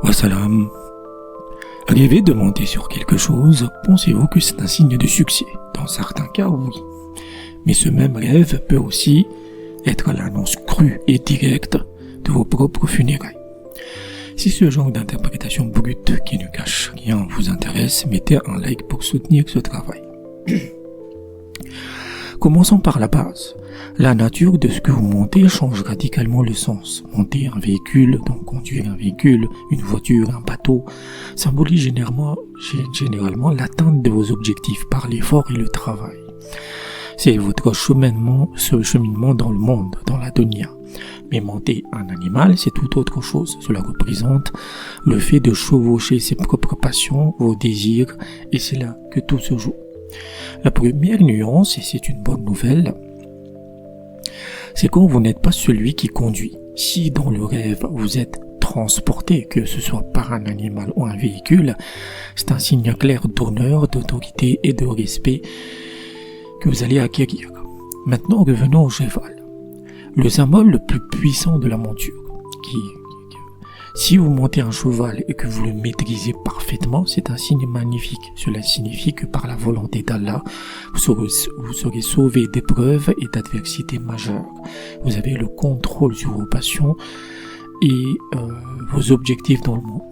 Wassalam. Rêver de monter sur quelque chose, pensez-vous que c'est un signe de succès? Dans certains cas, oui. Mais ce même rêve peut aussi être l'annonce crue et directe de vos propres funérailles. Si ce genre d'interprétation brute qui ne cache rien vous intéresse, mettez un like pour soutenir ce travail. Commençons par la base. La nature de ce que vous montez change radicalement le sens. Monter un véhicule, donc conduire un véhicule, une voiture, un bateau, symbolise généralement l'atteinte de vos objectifs par l'effort et le travail. C'est votre cheminement dans le monde, dans la dunya. Mais monter un animal, c'est tout autre chose. Cela représente le fait de chevaucher ses propres passions, vos désirs, et c'est là que tout se joue. La première nuance, et c'est une bonne nouvelle, c'est quand vous n'êtes pas celui qui conduit. Si dans le rêve vous êtes transporté, que ce soit par un animal ou un véhicule, c'est un signe clair d'honneur, d'autorité et de respect que vous allez acquérir. Maintenant, revenons au cheval. Le symbole le plus puissant de la monture, si vous montez un cheval et que vous le maîtrisez parfaitement, c'est un signe magnifique. Cela signifie que par la volonté d'Allah, vous serez sauvé d'épreuves et d'adversités majeures. Vous avez le contrôle sur vos passions et vos objectifs dans le monde.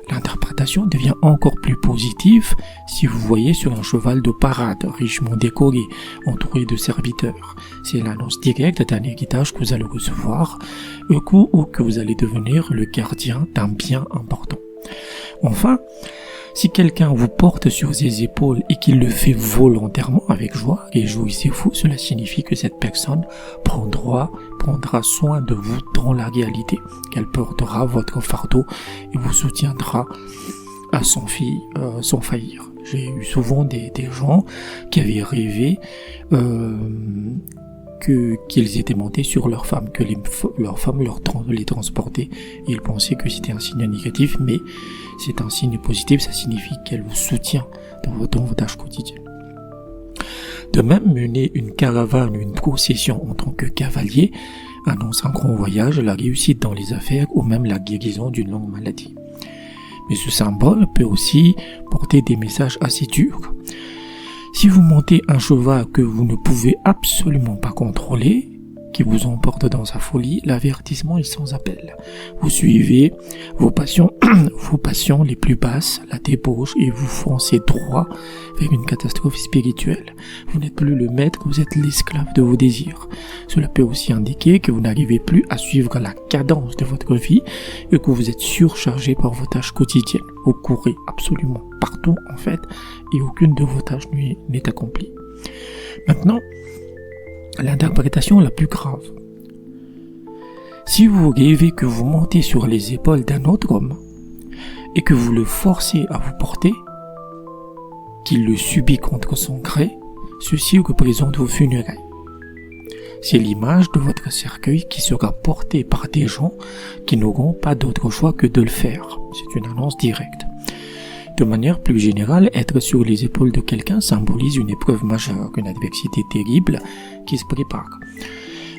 L'interprétation devient encore plus positive si vous voyez sur un cheval de parade, richement décoré, entouré de serviteurs. C'est l'annonce directe d'un héritage que vous allez recevoir, ou que vous allez devenir le gardien d'un bien important. Enfin, si quelqu'un vous porte sur ses épaules et qu'il le fait volontairement avec joie, réjouissez-vous, cela signifie que cette personne prendra soin de vous dans la réalité, qu'elle portera votre fardeau et vous soutiendra à sans faillir. J'ai eu souvent des gens qui avaient rêvé qu'ils étaient montés sur leur femme, que leur femme les transportait, et ils pensaient que c'était un signe négatif, mais c'est un signe positif, ça signifie qu'elle vous soutient dans vos tâches quotidiennes. De même, mener une caravane ou une procession en tant que cavalier annonce un grand voyage, la réussite dans les affaires ou même la guérison d'une longue maladie. Mais ce symbole peut aussi porter des messages assez durs. Si vous montez un cheval que vous ne pouvez absolument pas contrôler, qui vous emporte dans sa folie, l'avertissement est sans appel. Vous suivez vos passions les plus basses, la débauche, et vous foncez droit vers une catastrophe spirituelle. Vous n'êtes plus le maître, vous êtes l'esclave de vos désirs. Cela peut aussi indiquer que vous n'arrivez plus à suivre la cadence de votre vie et que vous êtes surchargé par vos tâches quotidiennes. Vous courez absolument partout en fait et aucune de vos tâches n'est accomplie. Maintenant, l'interprétation la plus grave. Si vous rêvez que vous montez sur les épaules d'un autre homme et que vous le forcez à vous porter, qu'il le subit contre son gré, ceci représente vos funérailles. C'est l'image de votre cercueil qui sera porté par des gens qui n'auront pas d'autre choix que de le faire. C'est une annonce directe. De manière plus générale, être sur les épaules de quelqu'un symbolise une épreuve majeure, une adversité terrible qui se prépare.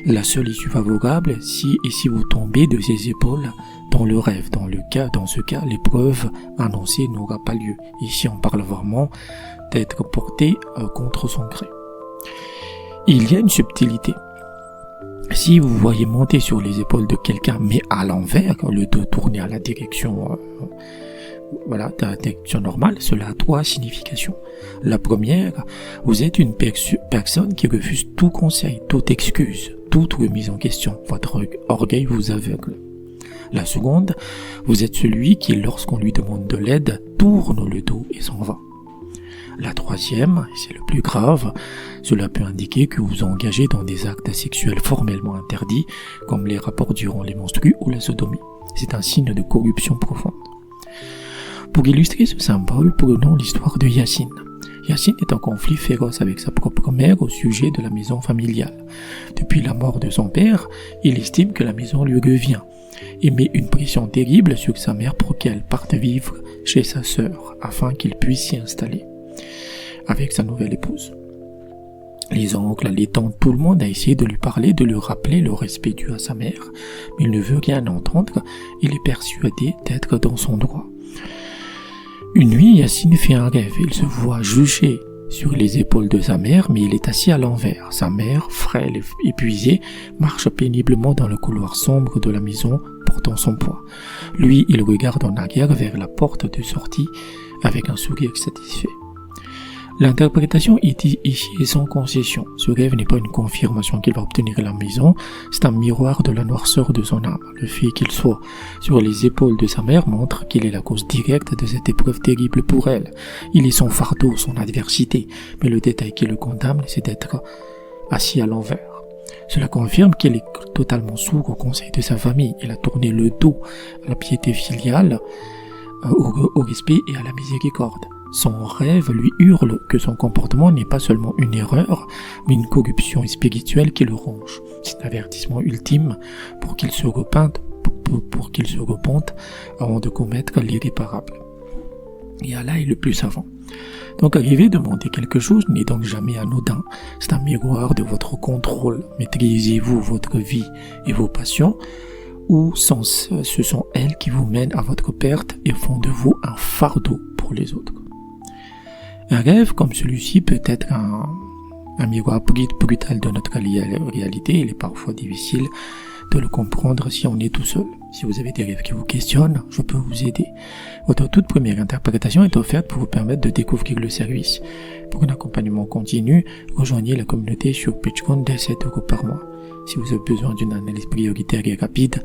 La seule issue favorable, si vous tombez de ses épaules dans le rêve. Dans ce cas, l'épreuve annoncée n'aura pas lieu. Ici, on parle vraiment d'être porté contre son gré. Il y a une subtilité. Si vous voyez monter sur les épaules de quelqu'un, mais à l'envers, le dos tourné à la direction normale, cela a trois significations. La première, vous êtes une personne qui refuse tout conseil, toute excuse, toute remise en question. Votre orgueil vous aveugle. La seconde, vous êtes celui qui, lorsqu'on lui demande de l'aide, tourne le dos et s'en va. La troisième, et c'est le plus grave, cela peut indiquer que vous vous engagez dans des actes sexuels formellement interdits, comme les rapports durant les menstrues ou la sodomie. C'est un signe de corruption profonde. Pour illustrer ce symbole, prenons l'histoire de Yassine. Yassine est en conflit féroce avec sa propre mère au sujet de la maison familiale. Depuis la mort de son père, il estime que la maison lui revient et met une pression terrible sur sa mère pour qu'elle parte vivre chez sa sœur afin qu'il puisse s'y installer avec sa nouvelle épouse. Les oncles, les tantes, tout le monde a essayé de lui parler, de lui rappeler le respect dû à sa mère, mais il ne veut rien entendre, il est persuadé d'être dans son droit. Une nuit, Yacine fait un rêve, il se voit juché sur les épaules de sa mère, mais il est assis à l'envers. Sa mère, frêle et épuisée, marche péniblement dans le couloir sombre de la maison, portant son poids. Lui, il regarde en arrière vers la porte de sortie avec un sourire satisfait. L'interprétation ici est sans concession. Ce rêve n'est pas une confirmation qu'il va obtenir à la maison, c'est un miroir de la noirceur de son âme. Le fait qu'il soit sur les épaules de sa mère montre qu'il est la cause directe de cette épreuve terrible pour elle. Il est son fardeau, son adversité, mais le détail qui le condamne, c'est d'être assis à l'envers. Cela confirme qu'il est totalement sourd au conseil de sa famille. Il a tourné le dos à la piété filiale, au respect et à la miséricorde. Son rêve lui hurle que son comportement n'est pas seulement une erreur, mais une corruption spirituelle qui le ronge. C'est un avertissement ultime pour qu'il se repente avant de commettre l'irréparable. Et Allah est le plus savant. Donc arriver à demander quelque chose n'est donc jamais anodin. C'est un miroir de votre contrôle. Maîtrisez-vous votre vie et vos passions, ou ce sont elles qui vous mènent à votre perte et font de vous un fardeau pour les autres. Un rêve comme celui-ci peut être un miroir brutal de notre réalité. Il est parfois difficile de le comprendre si on est tout seul. Si vous avez des rêves qui vous questionnent, je peux vous aider. Votre toute première interprétation est offerte pour vous permettre de découvrir le service. Pour un accompagnement continu, rejoignez la communauté sur Patreon dès 7 € par mois. Si vous avez besoin d'une analyse prioritaire et rapide,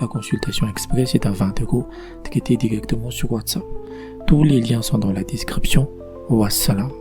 la consultation express est à 20 €, traitée directement sur WhatsApp. Tous les liens sont dans la description. Wassalam.